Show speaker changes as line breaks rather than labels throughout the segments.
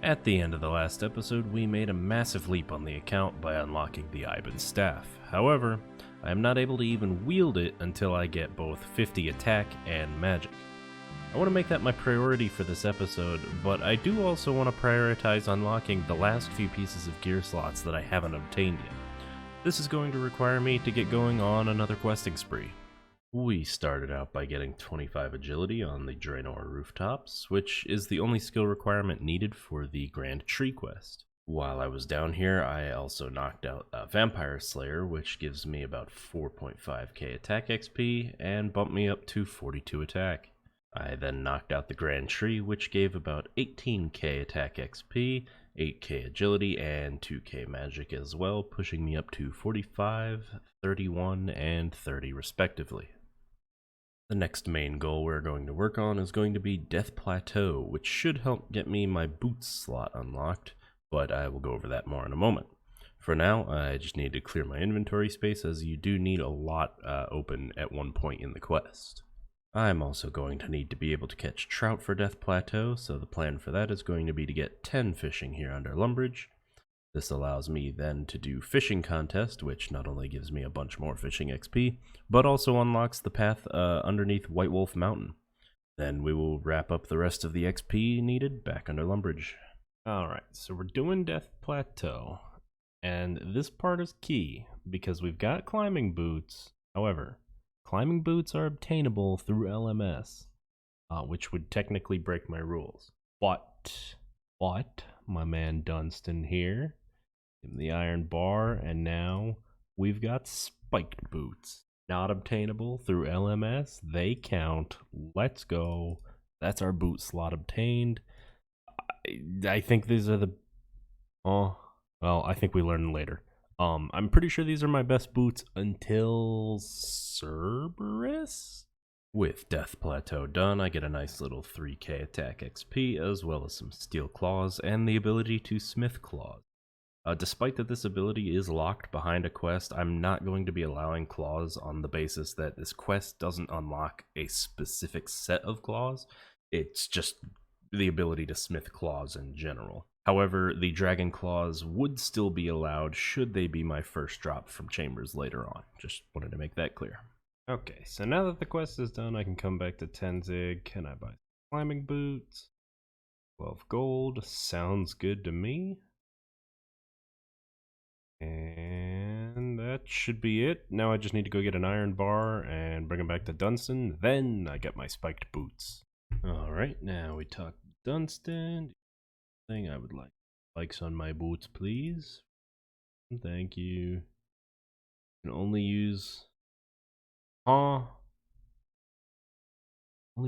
At the end of the last episode, we made a massive leap on the account by unlocking the Iban staff. However, I am not able to even wield it until I get both 50 attack and magic. I want to make that my priority for this episode, but I do also want to prioritize unlocking the last few pieces of gear slots that I haven't obtained yet. This is going to require me to get going on another questing spree. We started out by getting 25 agility on the Draenor rooftops, which is the only skill requirement needed for the Grand Tree quest. While I was down here, I also knocked out a Vampire Slayer, which gives me about 4.5k attack XP and bumped me up to 42 attack. I then knocked out the Grand Tree, which gave about 18k attack XP, 8k agility, and 2k magic as well, pushing me up to 45, 31, and 30 respectively. The next main goal we're going to work on is going to be Death Plateau, which should help get me my boots slot unlocked, but I will go over that more in a moment. For now, I just need to clear my inventory space, as you do need a lot open at one point in the quest. I'm also going to need to be able to catch trout for Death Plateau, so the plan for that is going to be to get 10 fishing here under Lumbridge. This allows me then to do fishing contest, which not only gives me a bunch more fishing XP, but also unlocks the path underneath White Wolf Mountain. Then we will wrap up the rest of the XP needed back under Lumbridge. Alright, so we're doing Death Plateau, and this part is key, because we've got climbing boots. However, climbing boots are obtainable through LMS, which would technically break my rules. But, my man Dunstan here, give him the iron bar, and now we've got spiked boots. Not obtainable through LMS, they count. Let's go. That's our boot slot obtained. I think these are the... well, I think we learn later. I'm pretty sure these are my best boots until Cerberus? With Death Plateau done, I get a nice little 3k attack XP, as well as some steel claws and the ability to smith claws. Despite that this ability is locked behind a quest, I'm not going to be allowing claws on the basis that this quest doesn't unlock a specific set of claws. It's just the ability to smith claws in general. However, the dragon claws would still be allowed should they be my first drop from chambers later on. Just wanted to make that clear. Okay, so now that the quest is done, I can come back to Tenzig. Can I buy climbing boots? 12 gold, sounds good to me. And that should be it. Now I just need to go get an iron bar and bring them back to Dunstan. Then I get my spiked boots. Alright, now we talk Dunstan. Thing I would like spikes on my boots, please. Thank you. Can only use... only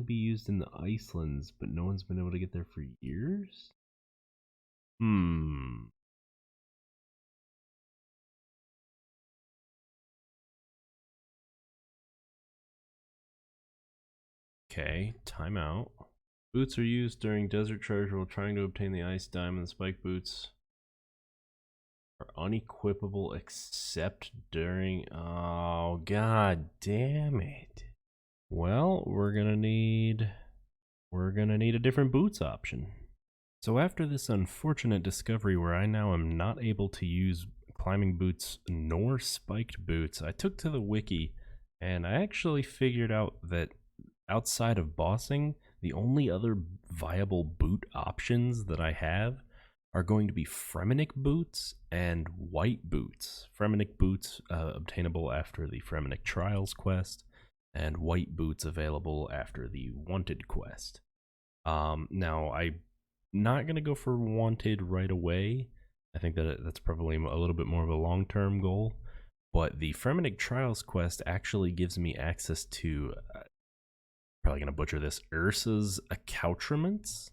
be used in the Icelands, but no one's been able to get there for years? Okay, timeout. Boots are used during desert treasure while trying to obtain the ice diamond. Spike boots are unequipable except during... oh, god damn it. Well, we're gonna need a different boots option. So after this unfortunate discovery where I now am not able to use climbing boots nor spiked boots, I took to the wiki and I actually figured out that outside of bossing, the only other viable boot options that I have are going to be Framinic Boots and White Boots. Framinic Boots obtainable after the Framinic Trials quest, and White Boots available after the Wanted quest. Now, I'm not going to go for Wanted right away. I think that's probably a little bit more of a long-term goal, but the Framinic Trials quest actually gives me access to... probably going to butcher this, Ursa's accoutrements,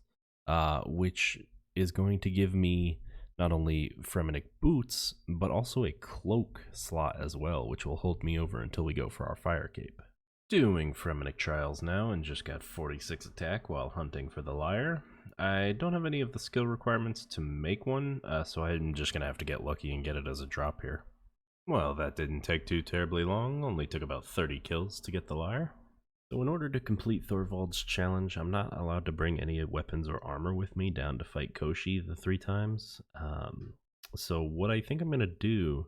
which is going to give me not only Framinic boots, but also a cloak slot as well, which will hold me over until we go for our fire cape. Doing Framinic trials now, and just got 46 attack while hunting for the lyre. I don't have any of the skill requirements to make one, so I'm just going to have to get lucky and get it as a drop here. Well, that didn't take too terribly long, only took about 30 kills to get the lyre. So in order to complete Thorvald's challenge, I'm not allowed to bring any weapons or armor with me down to fight Koshi the 3 times. So what I think I'm going to do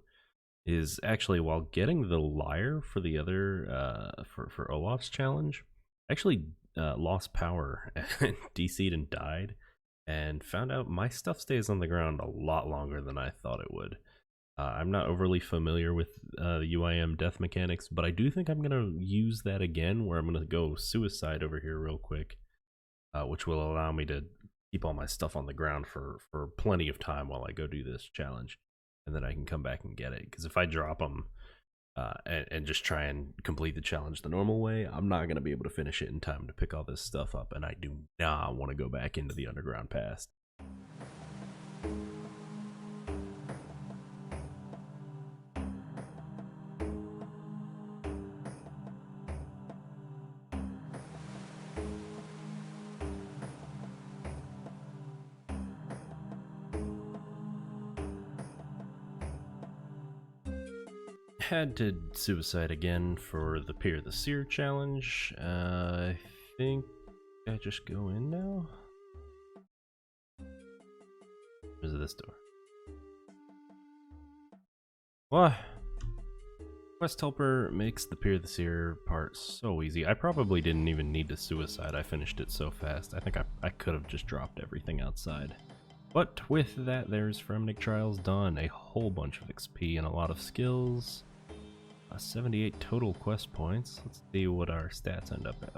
is actually, while getting the lyre for the other, for Olaf's challenge, I actually lost power and DC'd and died, and found out my stuff stays on the ground a lot longer than I thought it would. I'm not overly familiar with UIM death mechanics, but I do think I'm going to use that again, where I'm going to go suicide over here real quick, which will allow me to keep all my stuff on the ground for plenty of time while I go do this challenge, and then I can come back and get it. Because if I drop them and just try and complete the challenge the normal way, I'm not going to be able to finish it in time to pick all this stuff up, and I do not want to go back into the underground past. Had to suicide again for the Pier the Seer challenge. I think I just go in now. Is it this door? What? Quest helper makes the Pier the Seer part so easy. I probably didn't even need to suicide. I finished it so fast. I think I could have just dropped everything outside. But with that, there's Framinic Trials done. A whole bunch of XP and a lot of skills. 78 total quest points. Let's see what our stats end up at.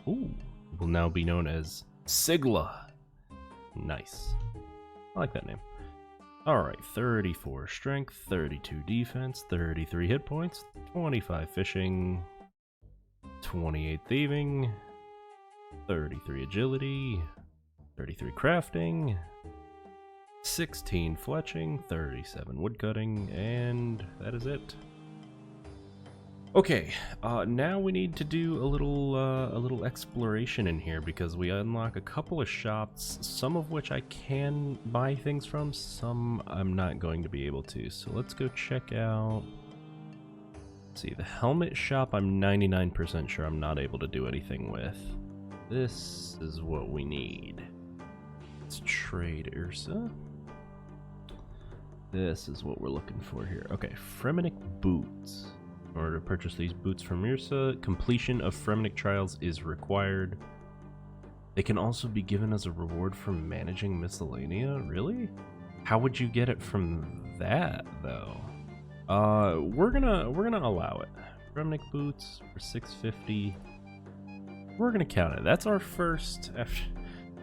Ooh, will now be known as Sigla. Nice. I like that name. Alright, 34 strength, 32 defense, 33 hit points, 25 fishing, 28 thieving, 33 agility, 33 crafting, 16 fletching, 37 woodcutting, and that is it. Okay, now we need to do a little exploration in here, because we unlock a couple of shops, some of which I can buy things from, some I'm not going to be able to. So let's go check out. Let's see, the helmet shop I'm 99% sure I'm not able to do anything with. This is what we need. Let's trade Ursa. This is what we're looking for here. Okay, Framinic Boots. In order to purchase these boots from Ursa, completion of Framinic Trials is required. They can also be given as a reward from managing miscellanea. Really? How would you get it from that, though? We're gonna allow it. Framinic Boots for 650. We're gonna count it. That's our first,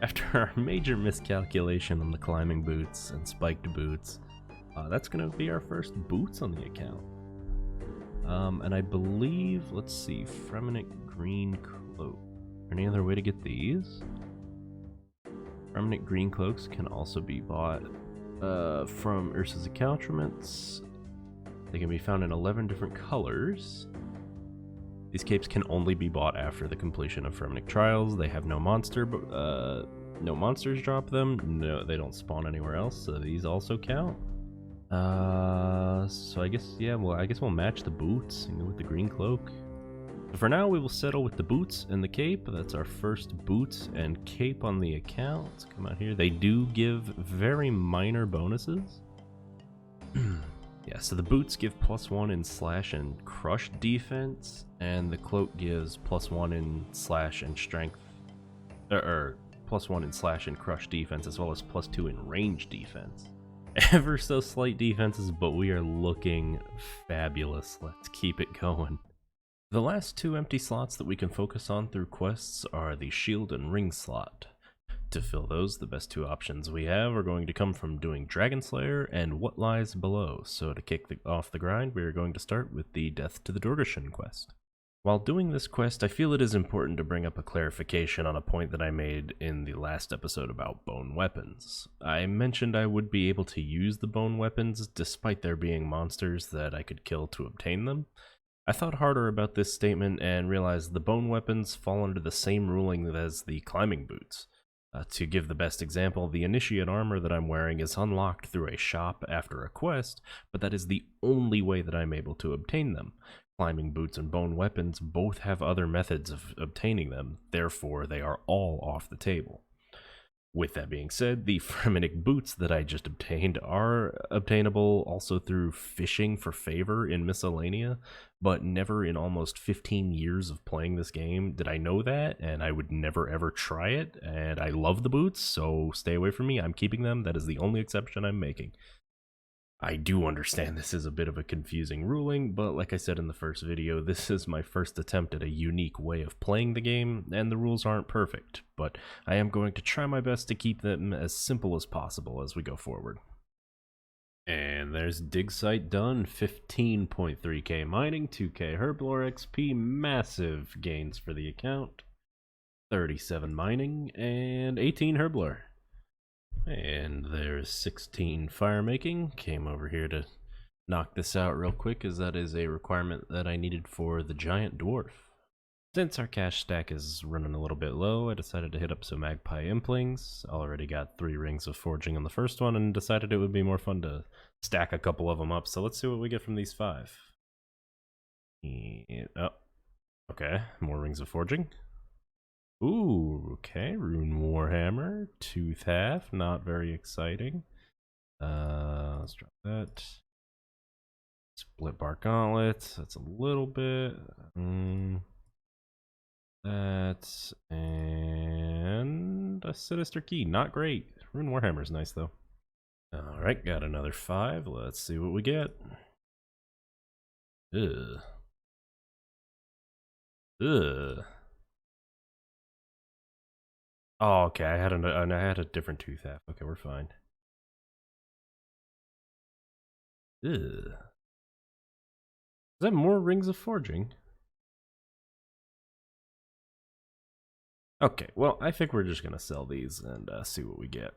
after our major miscalculation on the climbing boots and spiked boots. That's gonna be our first boots on the account. And I believe, let's see, Framinic Green Cloak. Any other way to get these? Framinic Green Cloaks can also be bought from Ursa's accoutrements. They can be found in 11 different colors. These capes can only be bought after the completion of Framinic Trials. They have no monsters drop them. No, they don't spawn anywhere else, so these also count. So I guess, yeah, well, I guess we'll match the boots and go with the green cloak. So for now, we will settle with the boots and the cape. That's our first boots and cape on the account. Let's come out here. They do give very minor bonuses. Yeah, so the boots give +1 in slash and crush defense, and the cloak gives +1 in slash and strength, or +1 in slash and crush defense, as well as +2 in range defense. Ever so slight defenses, but we are looking fabulous. Let's keep it going. The last 2 empty slots that we can focus on through quests are the shield and ring slot. To fill those, the best 2 options we have are going to come from doing Dragon Slayer and What Lies Below. So to kick off the grind, we are going to start with the Death to the Dortion quest. While doing this quest, I feel it is important to bring up a clarification on a point that I made in the last episode about bone weapons. I mentioned I would be able to use the bone weapons despite there being monsters that I could kill to obtain them. I thought harder about this statement and realized the bone weapons fall under the same ruling as the climbing boots. To give the best example, the initiate armor that I'm wearing is unlocked through a shop after a quest, but that is the only way that I'm able to obtain them. Climbing boots and bone weapons both have other methods of obtaining them, therefore they are all off the table. With that being said, the Framinic Boots that I just obtained are obtainable also through fishing for favor in Miscellanea, but never in almost 15 years of playing this game did I know that, and I would never ever try it, and I love the boots, so stay away from me. I'm keeping them. That is the only exception I'm making. I do understand this is a bit of a confusing ruling, but like I said in the first video, this is my first attempt at a unique way of playing the game, and the rules aren't perfect, but I am going to try my best to keep them as simple as possible as we go forward. And there's dig site done, 15.3k mining, 2k herblore XP, massive gains for the account, 37 mining, and 18 herblore. And there's 16 fire making. Came over here to knock this out real quick, as that is a requirement that I needed for the giant dwarf. Since our cash stack is running a little bit low, I decided to hit up some magpie implings. Already got 3 rings of forging on the first one, and decided it would be more fun to stack a couple of them up. So let's see what we get from these 5. Oh, okay, more rings of forging. Ooh, okay, Rune Warhammer, Tooth Half, not very exciting. Let's drop that. Split Bar Gauntlet, that's a little bit. That, and a Sinister Key, not great. Rune Warhammer's nice though. Alright, got another 5, let's see what we get. Ugh. Ugh. Oh, okay. I had a different tooth half. Okay, we're fine. Ugh. Is that more rings of forging? Okay, well, I think we're just gonna sell these and see what we get.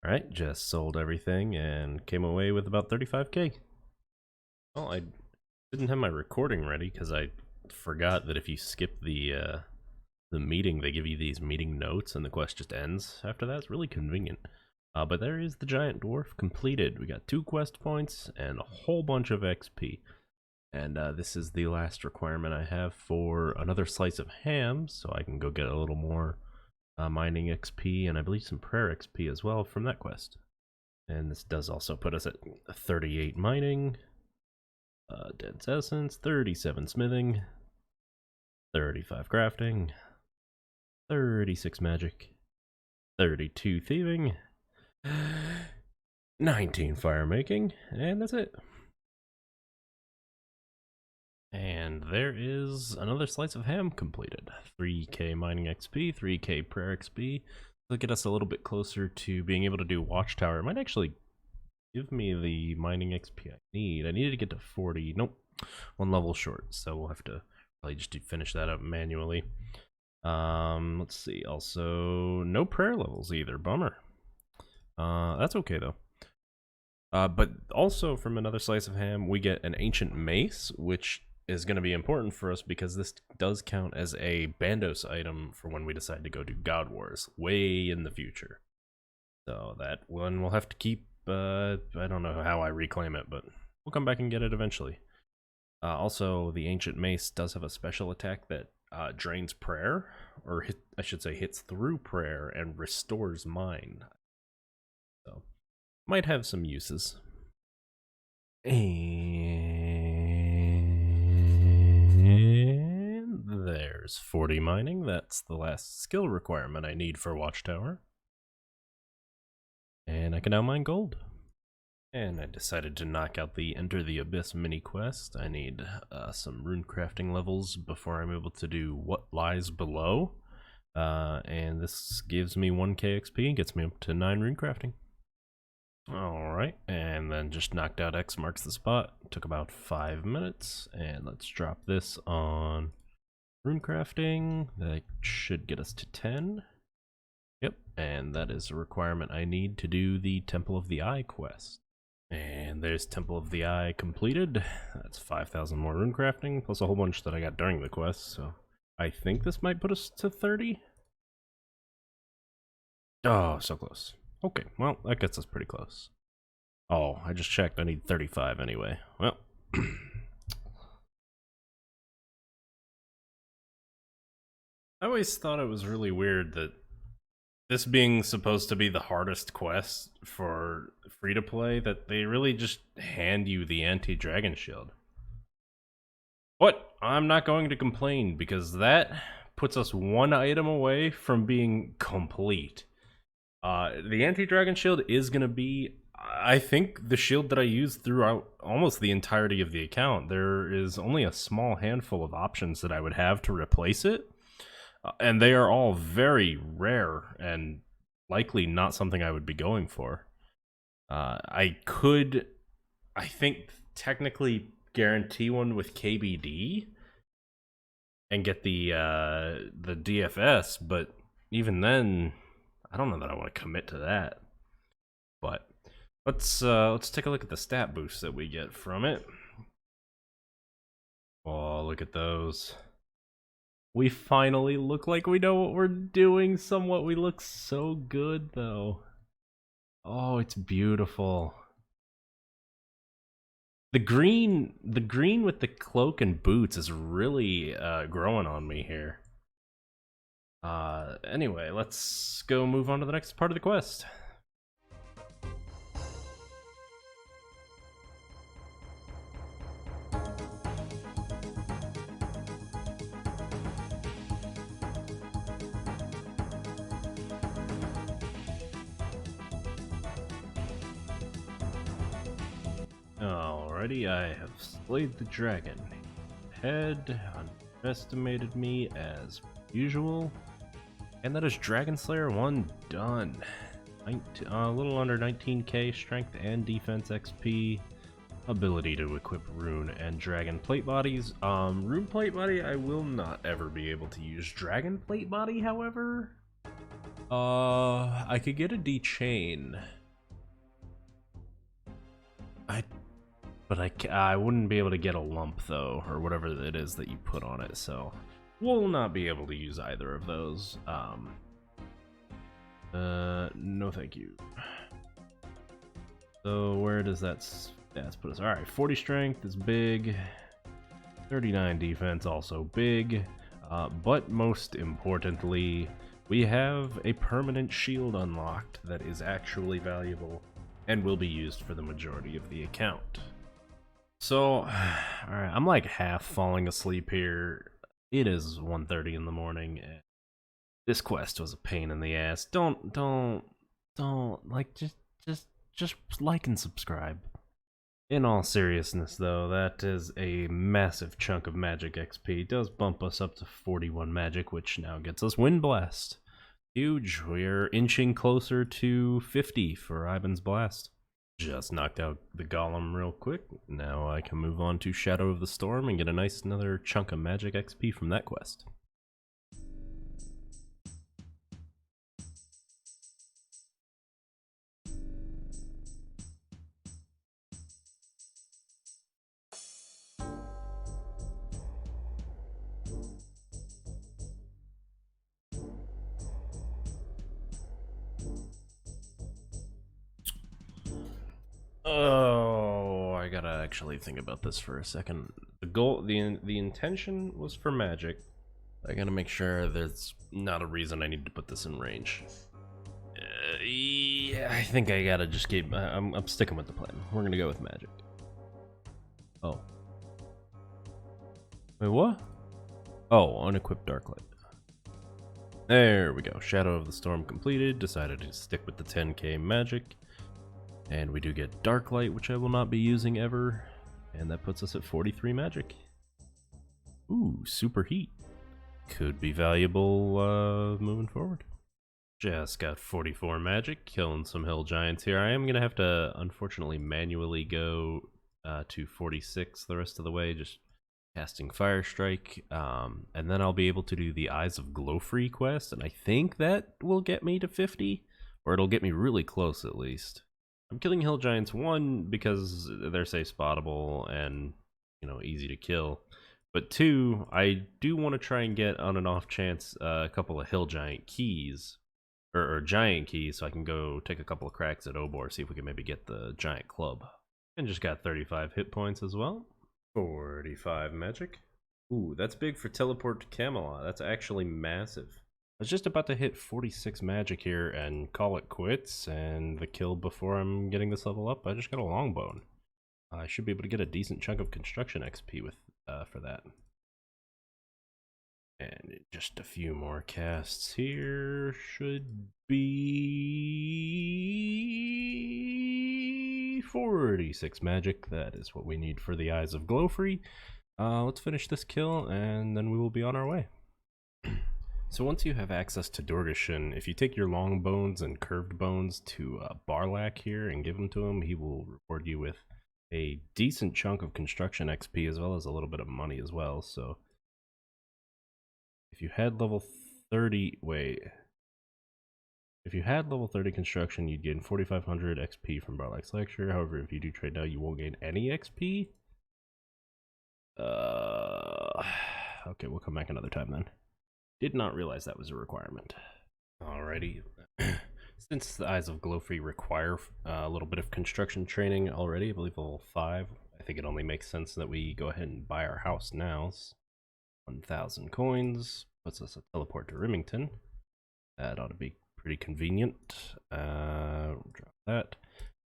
Alright, just sold everything and came away with about 35k. Well, I didn't have my recording ready because I forgot that if you skip the meeting, they give you these meeting notes and the quest just ends after that. It's really convenient. But there is the giant dwarf completed. We got 2 quest points and a whole bunch of XP. And this is the last requirement I have for another slice of ham, so I can go get a little more mining XP and I believe some prayer XP as well from that quest. And this does also put us at 38 mining, dense essence, 37 smithing, 35 crafting, 36 magic, 32 thieving, 19 fire making, and that's it. And there is another slice of ham completed. 3k mining XP, 3k prayer XP. That'll get us a little bit closer to being able to do Watchtower. It might actually give me the mining XP I need. I needed to get to 40. Nope, 1 level short, so we'll have to probably just finish that up manually. Let's see. Also, no prayer levels either. Bummer. That's okay though. But also from another slice of ham, we get an ancient mace, which is going to be important for us because this does count as a Bandos item for when we decide to go do God Wars way in the future. So that one we'll have to keep. I don't know how I reclaim it, but we'll come back and get it eventually. Also, the ancient mace does have a special attack that drains prayer, or I should say hits through prayer and restores mine. So, might have some uses. And there's 40 mining. That's the last skill requirement I need for Watchtower. And I can now mine gold. And I decided to knock out the Enter the Abyss mini quest. I need some rune crafting levels before I'm able to do What Lies Below. And this gives me 1k XP and gets me up to 9 rune crafting. Alright, and then just knocked out X marks the spot. Took about 5 minutes. And let's drop this on rune crafting. That should get us to 10. Yep, and that is a requirement I need to do the Temple of the Eye quest. And there's Temple of the Eye completed. That's 5,000 more rune crafting, plus a whole bunch that I got during the quest, so I think this might put us to 30. Oh, so close. Okay, well, that gets us pretty close. Oh, I just checked, I need 35 anyway. Well, I always thought it was really weird that this being supposed to be the hardest quest for free to play, that they really just hand you the anti-dragon shield. But I'm not going to complain because that puts us one item away from being complete. The anti-dragon shield is going to be, I think, the shield that I use throughout almost the entirety of the account. There is only a small handful of options that I would have to replace it. And they are all very rare and likely not something I would be going for. I could, I think, technically guarantee one with KBD and get the DFS, but even then, I don't know that I want to commit to that. But let's take a look at the stat boosts that we get from it. Oh, look at those. We finally look like we know what we're doing somewhat. We look so good, though. Oh, it's beautiful. The green with the cloak and boots is really growing on me here. Anyway, let's go move on to the next part of the quest. Alrighty, I have slayed the dragon. Head underestimated me as usual. And that is Dragon Slayer 1 done. A little under 19k strength and defense XP. Ability to equip rune and dragon plate bodies. Rune plate body, I will not ever be able to use. Dragon plate body, however, I could get a D-chain. But I wouldn't be able to get a lump though, or whatever it is that you put on it. So we'll not be able to use either of those. No, thank you. So where does that stats put us? All right, 40 strength is big. 39 defense also big. But most importantly, we have a permanent shield unlocked that is actually valuable and will be used for the majority of the account. So, alright, I'm like half falling asleep here. It is 1:30 in the morning, and this quest was a pain in the ass. Don't, like, just like and subscribe. In all seriousness, though, that is a massive chunk of magic XP. It does bump us up to 41 magic, which now gets us Wind Blast. Huge. We're inching closer to 50 for Ivan's Blast. Just knocked out the golem real quick. Now I can move on to Shadow of the Storm and get a nice another chunk of magic XP from that quest. Oh, I gotta actually think about this for a second. The goal, the intention was for magic. I gotta make sure there's not a reason I need to put this in range. Yeah, I think I gotta just keep. I'm sticking with the plan. We're gonna go with magic. Oh. Wait, what? Oh, unequipped Darklight. There we go. Shadow of the Storm completed. Decided to stick with the 10k magic. And we do get Darklight, which I will not be using ever. And that puts us at 43 magic. Ooh, Super Heat. Could be valuable moving forward. Just got 44 magic, killing some hill giants here. I am going to have to, unfortunately, manually go to 46 the rest of the way, just casting Fire Strike. And then I'll be able to do the Eyes of Glowfree quest, and I think that will get me to 50, or it'll get me really close at least. I'm killing hill giants, one, because they're safe spottable and, you know, easy to kill. But two, I do want to try and get, on an off chance, a couple of hill giant keys, or giant keys, so I can go take a couple of cracks at Obor, see if we can maybe get the giant club. And just got 35 hit points as well. 45 magic. Ooh, that's big for teleport to Camelot. That's actually massive. I was just about to hit 46 magic here and call it quits, and the kill before I'm getting this level up, I just got a longbone. I should be able to get a decent chunk of construction XP with for that. And just a few more casts here should be 46 magic. That is what we need for the Eyes of Glowfree. Let's finish this kill and then we will be on our way. So once you have access to Dortion, if you take your long bones and curved bones to Barlack here and give them to him, he will reward you with a decent chunk of construction XP as well as a little bit of money as well. So if you had level 30, if you had level 30 construction, you'd gain 4,500 XP from Barlack's lecture. However, if you do trade now, you won't gain any XP. Okay, we'll come back another time then. Did not realize that was a requirement. Alrighty. Since the Eyes of Glowfree require a little bit of construction training already, I believe level 5, I think it only makes sense that we go ahead and buy our house now. 1,000 coins puts us a teleport to Remington. That ought to be pretty convenient. Drop that.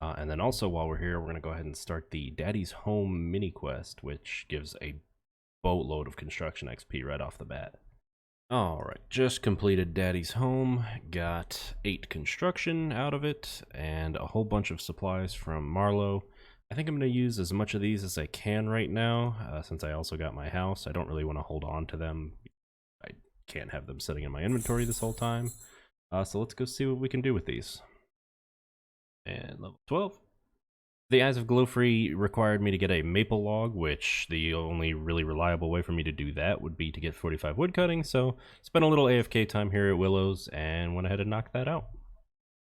And then also while we're here, we're going to go ahead and start the Daddy's Home mini quest, which gives a boatload of construction XP right off the bat. Alright, just completed Daddy's Home, got 8 construction out of it, and a whole bunch of supplies from Marlowe. I think I'm going to use as much of these as I can right now, since I also got my house. I don't really want to hold on to them. I can't have them sitting in my inventory this whole time. So let's go see what we can do with these. And level 12. The Eyes of Glowfree required me to get a maple log, which the only really reliable way for me to do that would be to get 45 wood cutting, so spent a little AFK time here at Willow's and went ahead and knocked that out.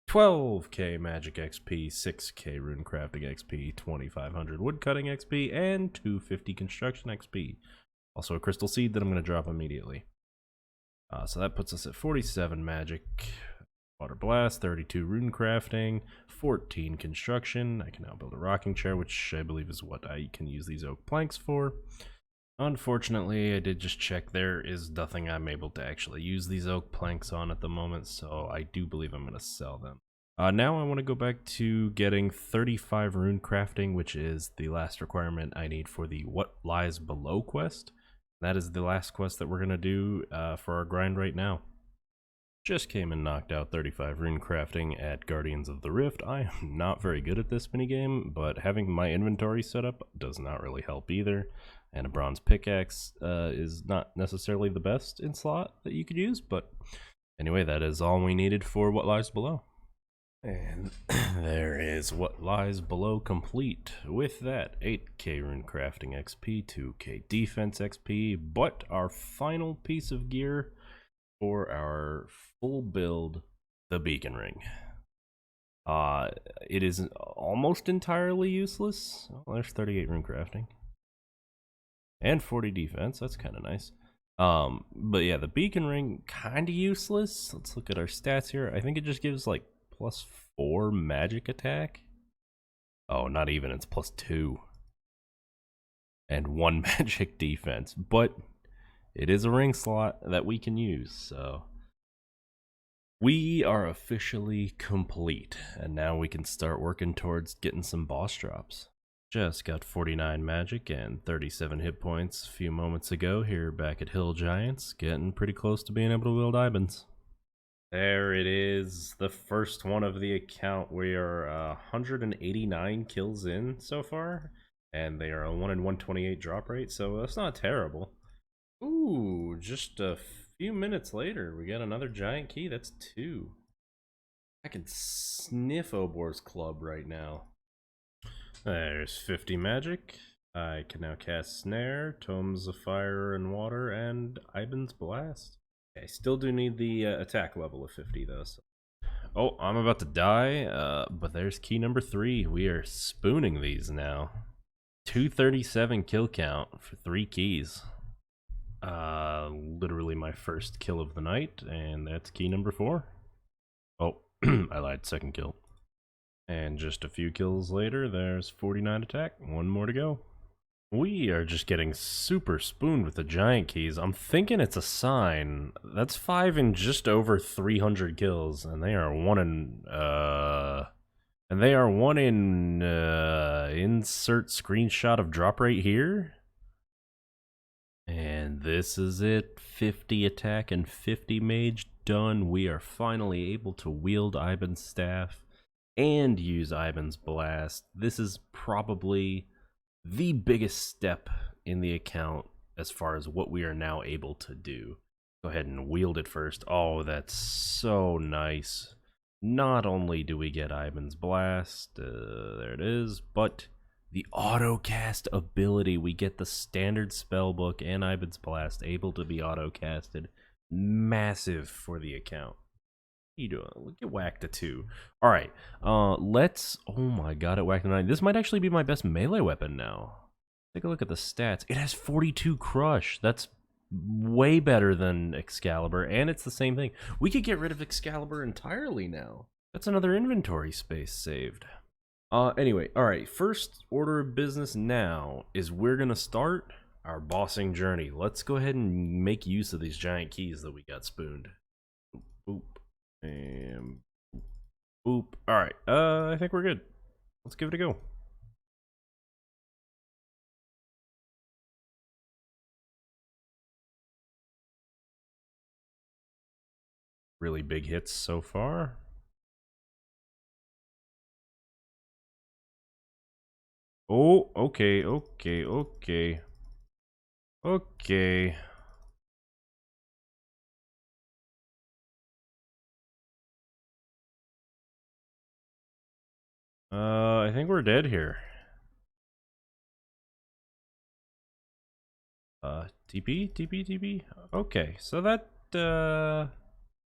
12k magic XP, 6k rune crafting XP, 2500 wood cutting XP, and 250 construction XP. Also a crystal seed that I'm going to drop immediately. So that puts us at 47 magic. Water Blast, 32 rune crafting, 14 construction. I can now build a rocking chair, which I believe is what I can use these oak planks for. Unfortunately, I did just check, there is nothing I'm able to actually use these oak planks on at the moment, so I do believe I'm going to sell them. Now I want to go back to getting 35 rune crafting, which is the last requirement I need for the What Lies Below quest. That is the last quest that we're going to do for our grind right now. Just came and knocked out 35 rune crafting at Guardians of the Rift. I am not very good at this minigame, but having my inventory set up does not really help either. And a bronze pickaxe is not necessarily the best in slot that you could use, but anyway, that is all we needed for What Lies Below. And there is What Lies Below complete. With that, 8k rune crafting XP, 2k defense XP, but our final piece of gear for our full build, the beacon ring. It is almost entirely useless. Oh, there's 38 rune crafting. And 40 defense, that's kind of nice. But yeah, the beacon ring, kind of useless. Let's look at our stats here. I think it just gives like +4 magic attack. Oh, not even, it's +2. And 1 magic defense. But it is a ring slot that we can use, so we are officially complete, and now we can start working towards getting some boss drops. Just got 49 magic and 37 hit points a few moments ago here back at Hill Giants, getting pretty close to being able to wield Ibans. There it is, the first one of the account. We are 189 kills in so far, and they are a 1 in 128 drop rate, so that's not terrible. Ooh, just a few minutes later, we got another giant key. That's 2. I can sniff Obor's club right now. There's 50 magic. I can now cast Snare, Tomes of Fire and Water, and Iban's Blast. Okay, I still do need the attack level of 50 though. So. Oh, I'm about to die, but there's key number 3. We are spooning these now. 237 kill count for 3 keys. Literally my first kill of the night, and that's key number 4. Oh, I lied, second kill. And just a few kills later, there's 49 attack, 1 more to go. We are just getting super spooned with the giant keys. I'm thinking it's a sign. That's 5 in just over 300 kills, and they are one in insert screenshot of drop rate here. And this is it. 50 attack and 50 mage done. We are finally able to wield Ivan's staff and use Ivan's blast. This is probably the biggest step in the account as far as what we are now able to do. Go ahead and wield it first. Oh, that's so nice. Not only do we get Ivan's blast, there it is, but the autocast ability. We get the standard spellbook and Ivan's blast able to be autocasted. Massive for the account. You doing? Look at whacked a 2. All right, let's. Oh my god, it whacked a 9. This might actually be my best melee weapon now. Take a look at the stats. It has 42 crush. That's way better than Excalibur, and it's the same thing. We could get rid of Excalibur entirely now. That's another inventory space saved. Anyway, all right. First order of business now is we're gonna start our bossing journey. Let's go ahead and make use of these giant keys that we got spooned. Boop. And boop. Alright, I think we're good. Let's give it a go. Really big hits so far. Oh, okay. Okay. I think we're dead here. TP. Okay, so that,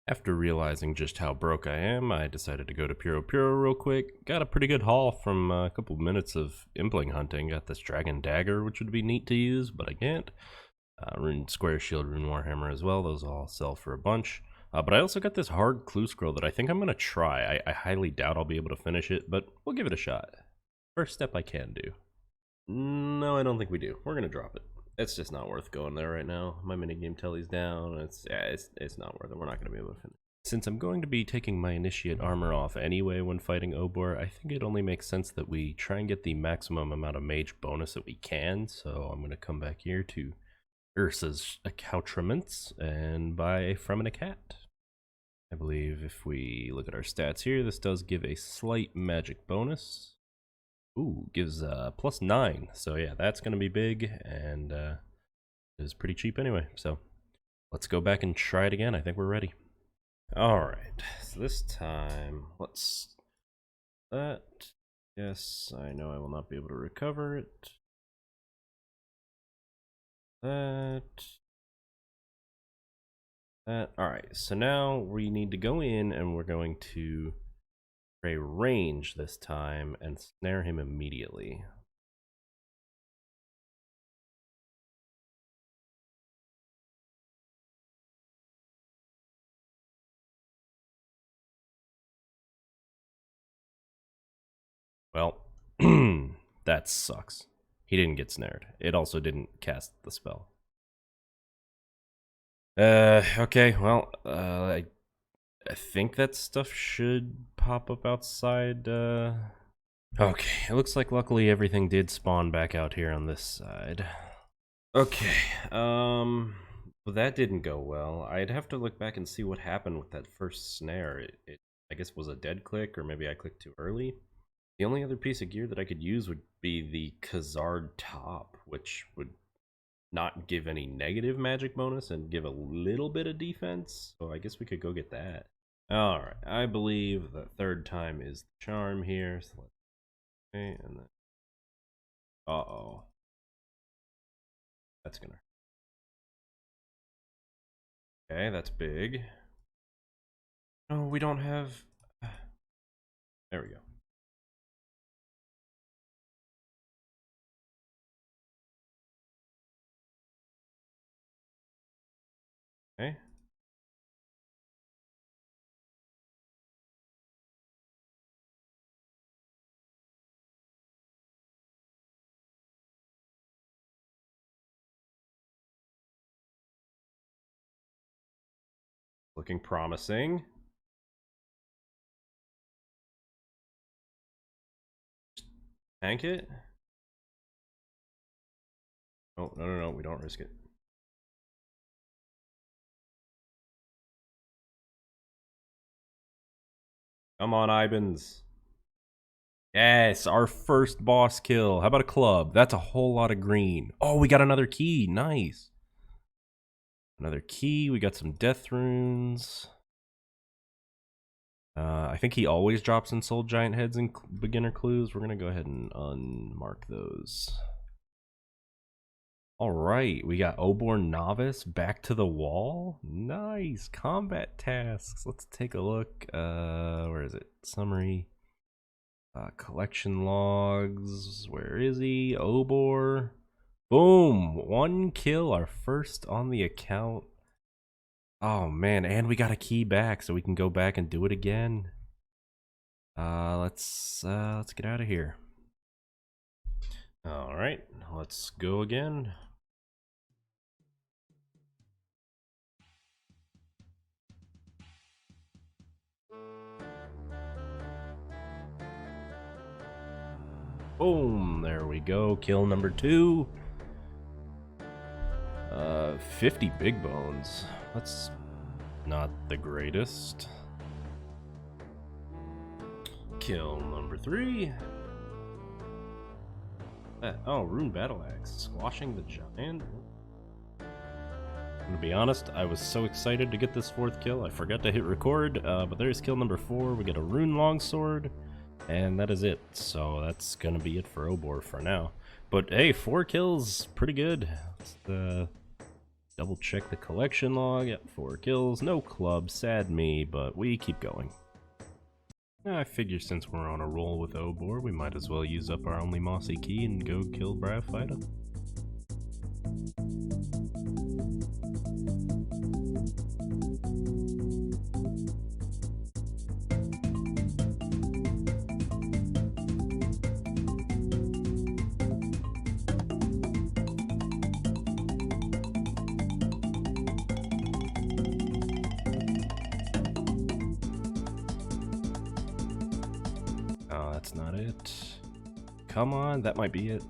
after realizing just how broke I am, I decided to go to Puro real quick. Got a pretty good haul from a couple minutes of impling hunting. Got this dragon dagger, which would be neat to use, but I can't. Rune Square Shield, Rune Warhammer as well. Those all sell for a bunch. But I also got this hard clue scroll that I think I'm going to try. I highly doubt I'll be able to finish it, but we'll give it a shot. First step I can do. No, I don't think we do. We're going to drop it. It's just not worth going there right now. My minigame telly's down. It's not worth it. We're not going to be able to finish. Since I'm going to be taking my initiate armor off anyway when fighting Obor, I think it only makes sense that we try and get the maximum amount of mage bonus that we can. So I'm going to come back here to Ursa's accoutrements and buy a Framinic hat. I believe if we look at our stats here, this does give a slight magic bonus. Ooh, gives +9. So yeah, that's going to be big, and it is pretty cheap anyway. So let's go back and try it again. I think we're ready. All right, so this time, let's that. Yes, I know I will not be able to recover it. That. Alright, so now we need to go in and we're going to spray range this time and snare him immediately. Well, that sucks. He didn't get snared. It also didn't cast the spell. Okay, well, I think that stuff should pop up outside, Okay, it looks like luckily everything did spawn back out here on this side. Okay, well, that didn't go well. I'd have to look back and see what happened with that first snare. It I guess was a dead click, or maybe I clicked too early. The only other piece of gear that I could use would be the Khazard top, which would not give any negative magic bonus and give a little bit of defense. So I guess we could go get that. Alright, I believe the third time is the charm here. So let's okay, and then uh-oh. That's gonna okay, that's big. Oh, we don't have there we go. Okay. looking promising. Tank it? Oh, no, we don't risk it. Come on, Ibans. Yes, our first boss kill. How about a club? That's a whole lot of green. Oh, we got another key. Nice. Another key. We got some death runes. I think he always drops in soul giant heads and beginner clues. We're going to go ahead and unmark those. Alright, we got Obor Novice back to the wall. Nice. Combat tasks. Let's take a look. Where is it? Summary. Collection logs. Where is he? Obor. Boom. 1 kill. Our first on the account. Oh man, and we got a key back so we can go back and do it again. Let's get out of here. Alright, let's go again. Boom, there we go. Kill number 2. 50 big bones. That's not the greatest. Kill number 3. Oh, Rune Battle Axe. Squashing the Giant. I'm gonna be honest, I was so excited to get this 4th kill, I forgot to hit record, but there's kill number 4. We get a Rune Longsword, and that is it. So that's gonna be it for Obor for now. But hey, 4 kills, pretty good. Let's double check the collection log. Yep, 4 kills, no club, sad me, but we keep going. I figure since we're on a roll with Obor, we might as well use up our only mossy key and go kill Bryophyta. Oh, that's not it. Come on, that might be it.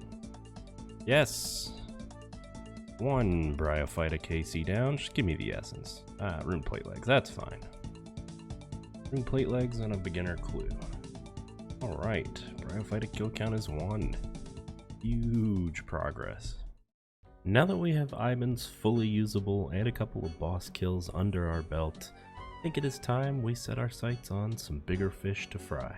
Yes! 1 Bryophyta KC down. Just give me the essence. Rune plate legs. That's fine. Rune plate legs and a beginner clue. Alright. Bryophyta kill count is 1. Huge progress. Now that we have Ibans fully usable and a couple of boss kills under our belt, I think it is time we set our sights on some bigger fish to fry.